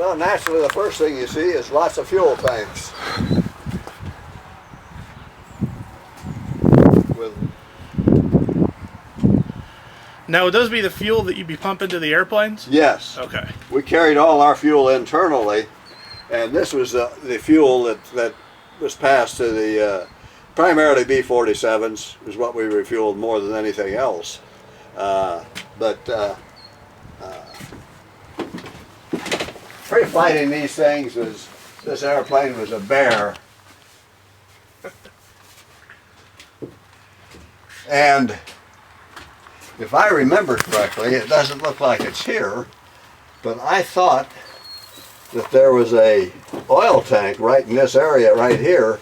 Well, naturally, the first thing you see is lots of fuel tanks. Now, would those be the fuel that you'd be pumping to the airplanes? Yes. Okay. We carried all our fuel internally, and this was the fuel that was passed to the primarily B-47s is what we refueled more than anything else. Pre-flighting these things was, this airplane was a bear. And if I remember correctly, it doesn't look like it's here, but I thought that there was a oil tank right in this area right here.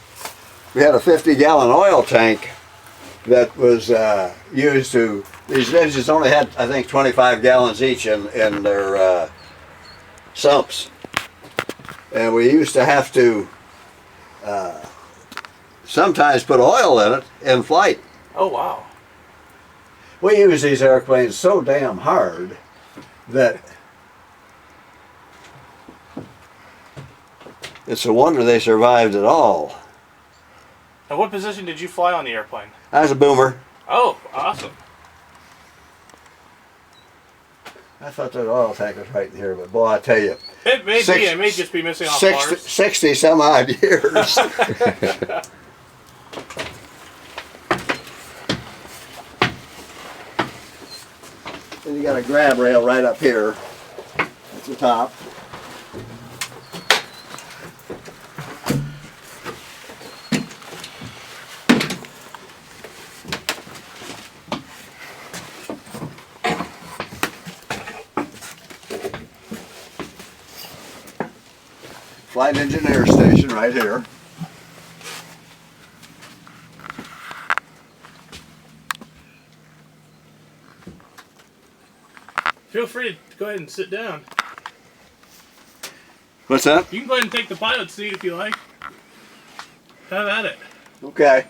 We had a 50-gallon oil tank that was used to, these engines only had, I think, 25 gallons each in their sumps. And we used to have to sometimes put oil in it in flight. Oh, wow. We use these airplanes so damn hard that it's a wonder they survived at all. And what position did you fly on the airplane? I was a boomer. Oh, awesome. I thought that oil tank was right in here, but boy, I tell you. It may be. It may just be missing off parts. 60 some odd years. And you got a grab rail right up here at the top. Flight engineer station right here. Feel free to go ahead and sit down. What's that? You can go ahead and take the pilot's seat if you like. Have at it. Okay.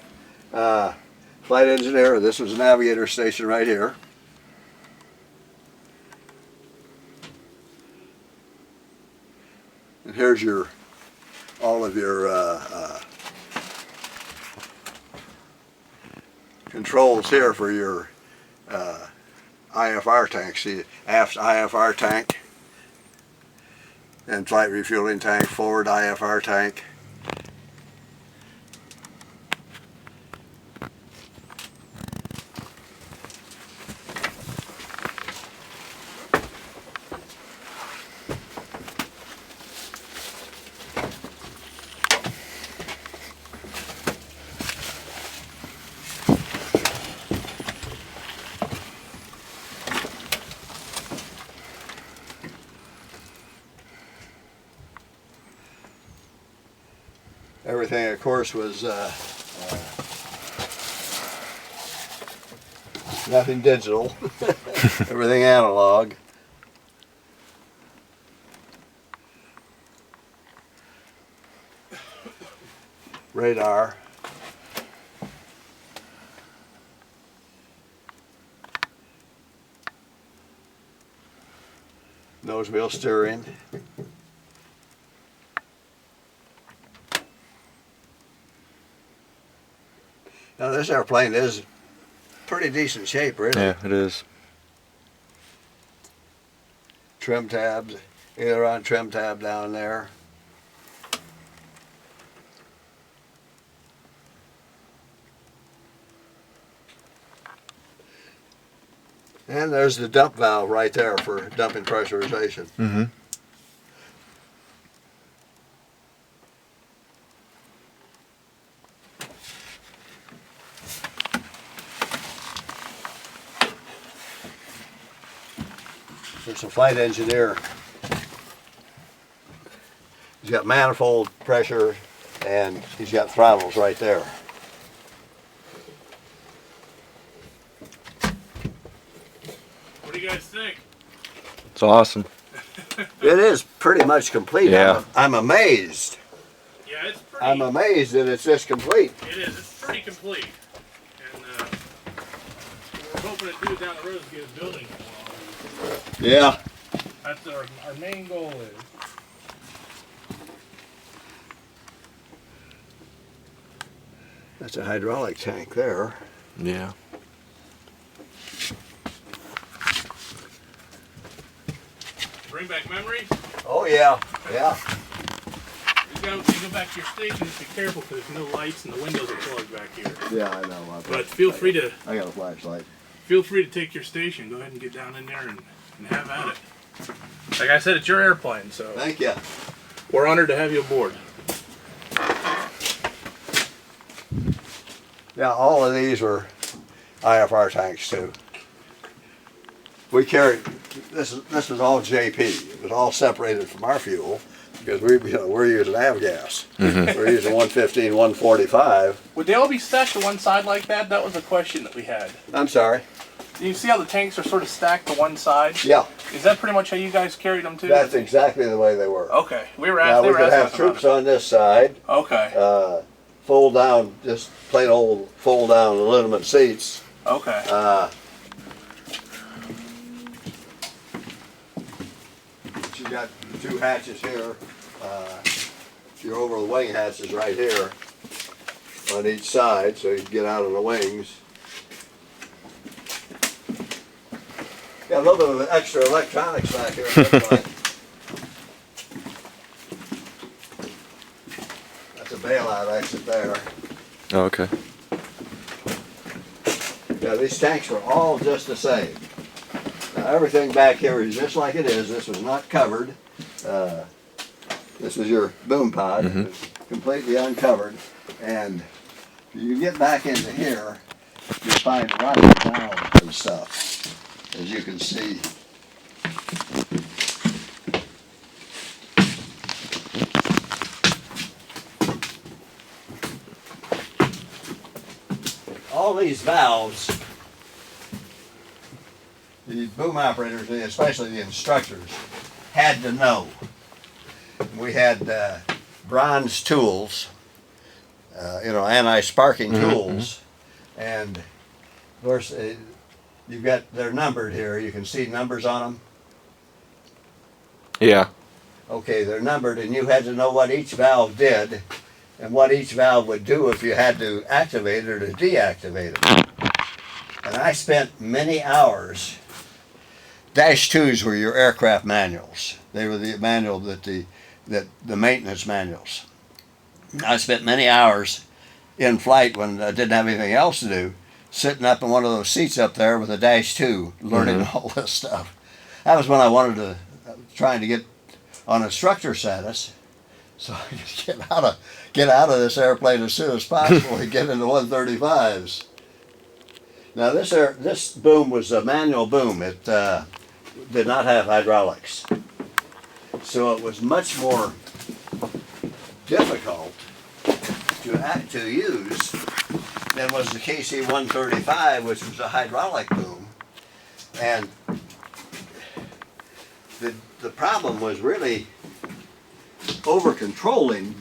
Flight engineer, this was a navigator station right here. And here's all of your controls here for your IFR tank. See, aft IFR tank and flight refueling tank, forward IFR tank. Everything, of course, was nothing digital. Everything analog. Radar. Nose wheel steering. Now this airplane is pretty decent shape, really. Yeah, it is. Trim tabs, aileron trim tab down there. And there's the dump valve right there for dumping pressurization. Mm-hmm. There's a flight engineer. He's got manifold pressure and he's got throttles right there. What do you guys think? It's awesome. It is pretty much complete. Yeah. I'm amazed. Yeah, it's pretty. I'm amazed that it's this complete. It is. It's pretty complete. And we're hoping to do down the road is get a building. Yeah. That's our main goal is. That's a hydraulic tank there. Yeah. Bring back memories. Oh yeah, yeah. You go back to your station. Just be careful because there's no lights and the windows are clogged back here. Yeah, I know. But feel free to I got a flashlight. take your station. Go ahead and get down in there and have at it. Like I said, it's your airplane, so Thank you. we're honored to have you aboard. Yeah, all of these were IFR tanks too. We carried this was all JP. It was all separated from our fuel because we're using avgas. We're using 115, 145. Would they all be stashed to one side like that? That was a question that we had. I'm sorry. You see how the tanks are sort of stacked to one side? Yeah, Is that pretty much how you guys carried them too? that's exactly the way they were. Okay. We were Now asking. we could have troops on this side. Okay. Fold down, just plain old fold down aluminum seats. Okay. You got two hatches here. Your over the wing hatch is right here on each side, so you can get out of the wings. Got a little bit of extra electronics back here. That's a bailout exit there. Oh, okay. Yeah, these tanks were all just the same. Now, everything back here is just like it is. This was not covered. This was your boom pod. It was completely uncovered. And if you get back into here, you'll find rotten valves and stuff, as you can see. All these valves, the boom operators, especially the instructors, had to know. We had bronze tools, anti-sparking tools, and of course they're numbered here. You can see numbers on them. Yeah. Okay, they're numbered, and you had to know what each valve did and what each valve would do if you had to activate it or to deactivate it. And I spent many hours. Dash 2s were your aircraft manuals. They were the manual the maintenance manuals. I spent many hours in flight when I didn't have anything else to do, sitting up in one of those seats up there with a Dash 2, learning all this stuff. That was when I wanted to, trying to get on instructor status, so I could get out of this airplane as soon as possible and get into 135s. Now this boom was a manual boom. It did not have hydraulics, so it was much more difficult to use than was the KC-135, which was a hydraulic boom. And the problem was really over controlling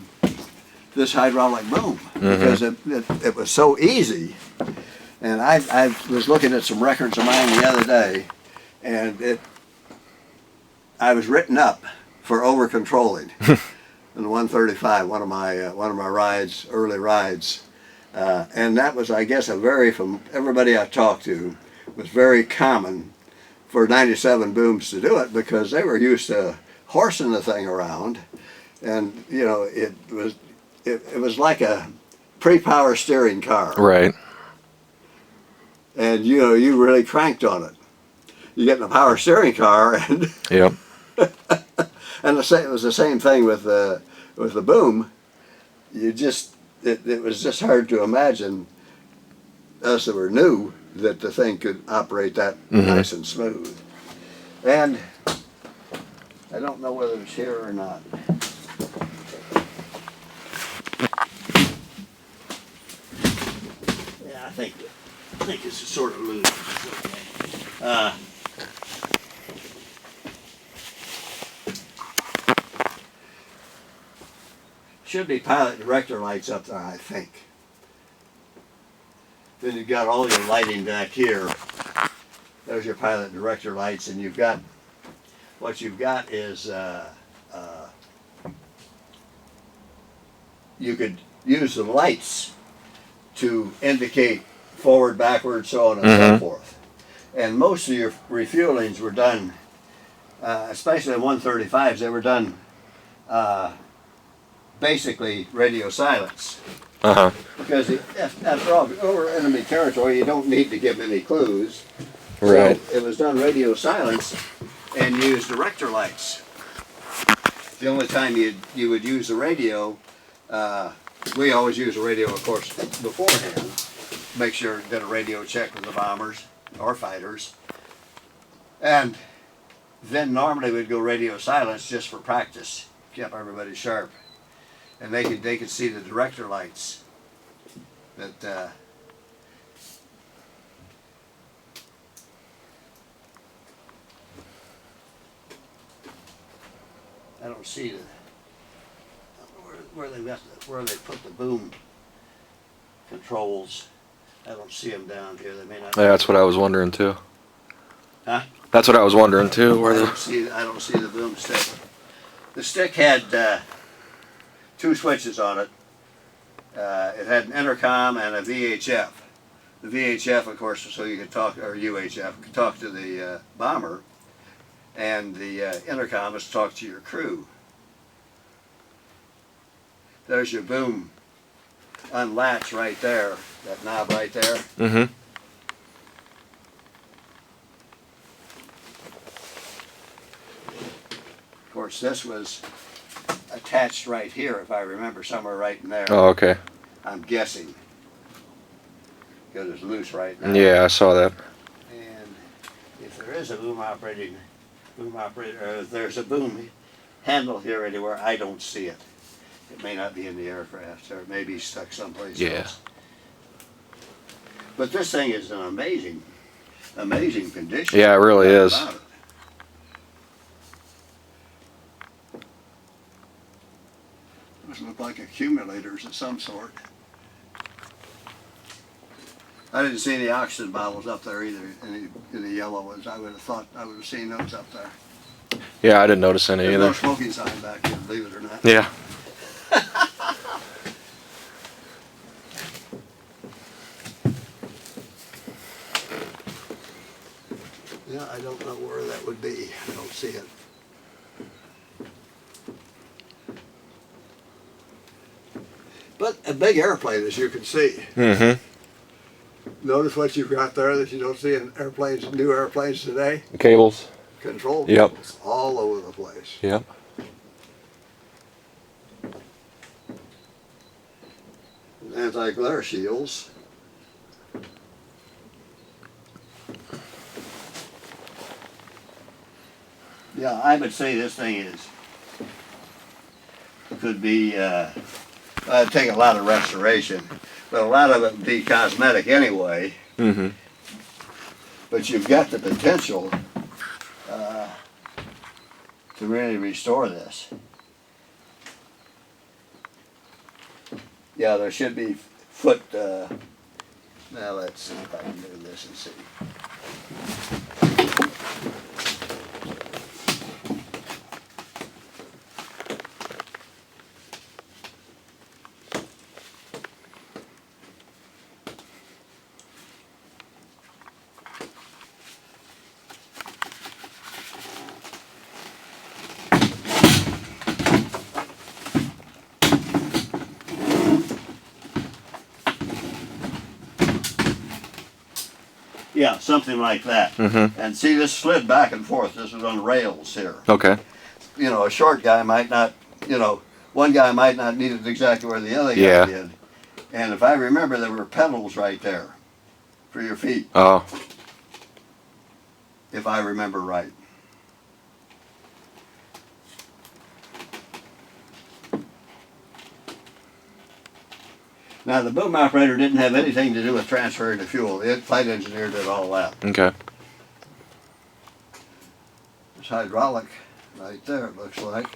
this hydraulic boom because it was so easy. And I was looking at some records of mine the other day, and I was written up for over controlling in the 135, one of my rides, early rides, and that was, I guess, from everybody I talked to, was very common for 97 booms to do it because they were used to horsing the thing around, and it was like a pre-power steering car. Right. And you really cranked on it. You get in a power steering car, and Yep. and it was the same thing with the boom. It was just hard to imagine us that were new that the thing could operate that nice and smooth. And I don't know whether it's here or not. Yeah, I think it's sort of loose. Should be pilot director lights up there, I think. Then you've got all your lighting back here. There's your pilot director lights, and what you've got is you could use the lights to indicate forward, backward, so on and so forth. And most of your refuelings were done, especially in 135s, they were done basically radio silence. Because after all, over enemy territory, you don't need to give any clues. Right. So it was done radio silence and used director lights. The only time you would use the radio, we always use the radio, of course, beforehand. Make sure did a radio check with the bombers or fighters. And then normally we'd go radio silence just for practice. Kept everybody sharp. And they could see the director lights that I don't see where they put the boom controls. I don't see them down here. They may not. Yeah, that's what I was wondering too. Huh? That's what I was wondering too. Where I don't see the boom stick. The stick had 2 switches on it. It had an intercom and a VHF. The VHF, of course, was so you could talk, or UHF, could talk to the bomber, and the intercom is to talk to your crew. There's your boom unlatch right there, that knob right there. Mm-hmm. Of course, this was attached right here, if I remember, somewhere right in there. Oh, okay. I'm guessing. Because it's loose right now. Yeah, I saw that. And if there is a boom operator, or if there's a boom handle here anywhere, I don't see it. It may not be in the aircraft, or it may be stuck someplace else. But this thing is in amazing condition. Yeah, it really is. Those look like accumulators of some sort. I didn't see any oxygen bottles up there either, any yellow ones. I would have thought I would have seen those up there. Yeah, I didn't notice any There's either. no smoking sign back here, believe it or not. Yeah. Yeah, I don't know where that would be. I don't see it. But a big airplane, as you can see. Mm-hmm. Notice what you've got there that you don't see in airplanes, new airplanes today? Cables. Control Yep. cables all over the place. Yep. Anti-glare shields. Yeah, I would say this thing could be, take a lot of restoration, but a lot of it would be cosmetic anyway. Mm-hmm. But you've got the potential to really restore this. Yeah, there should be foot. Now let's see if I can do this and see. Yeah, something like that. Mm-hmm. And see, this slid back and forth. This is on rails here. Okay. You know, a short guy might not, one guy might not need it exactly where the other guy did. And if I remember, there were pedals right there for your feet, Oh. if I remember right. Now, the boom operator didn't have anything to do with transferring the fuel. The flight engineer did all that. Okay. It's hydraulic right there, it looks like.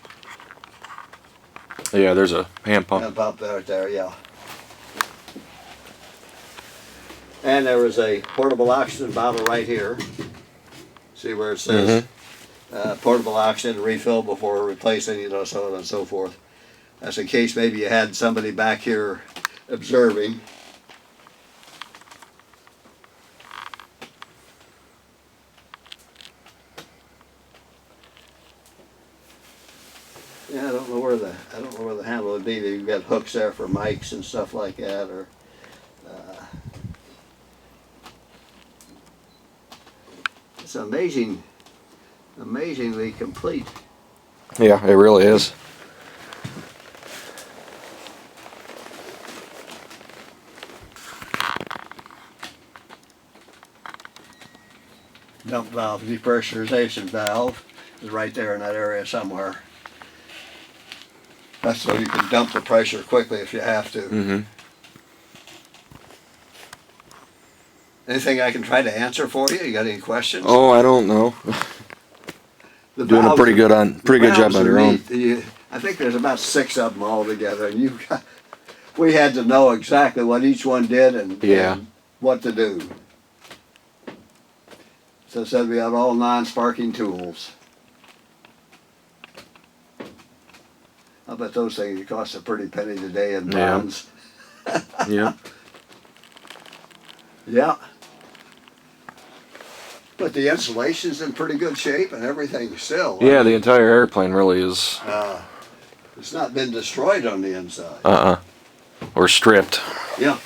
Yeah, there's a hand pump. Hand pump right there, yeah. And there was a portable oxygen bottle right here. See where it says portable oxygen refill before replacing, so on and so forth. That's in case maybe you had somebody back here observing. Yeah, I don't know where the handle would be. You've got hooks there for mics and stuff like that, or it's amazingly complete. Yeah, it really is. Dump valve, depressurization valve is right there in that area somewhere. That's so you can dump the pressure quickly if you have to. Mm-hmm. Anything I can try to answer for you? You got any questions? Oh, I don't know. The Doing a valves pretty good job valves on are your own. neat. I think there's about 6 of them all together, and we had to know exactly what each one did and what to do. So I said we had all non-sparking tools. I bet those things cost a pretty penny today in bronze. Yeah. Yeah. But the insulation's in pretty good shape and everything still. Yeah, the entire airplane really is. It's not been destroyed on the inside. Or stripped. Yeah.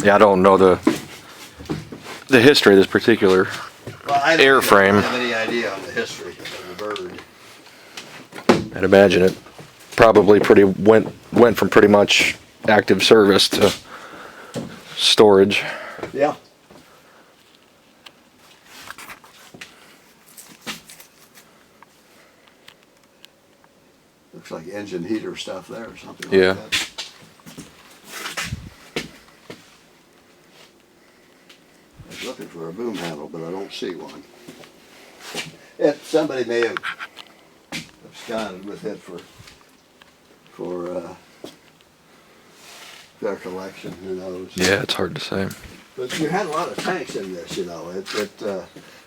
Yeah, I don't know the history of this particular Well, airframe. I don't have any idea on the history of the bird. I'd imagine it probably went from pretty much active service to storage. Yeah. Looks like engine heater stuff there or something Yeah. like that. I was looking for a boom handle, but I don't see one. Somebody may have absconded with it for their collection. Who knows? Yeah, it's hard to say. But you had a lot of tanks in this, you know.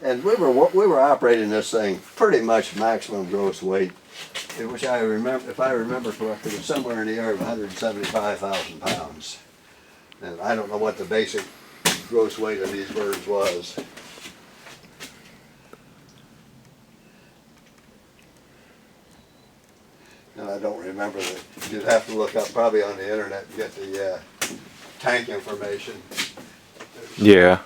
And we were operating this thing pretty much maximum gross weight, which I remember, if I remember correctly, was somewhere in the area of 175,000 pounds. And I don't know what the basic gross weight of these birds was. And I don't remember that. You'd have to look up probably on the internet and get the tank information. Yeah.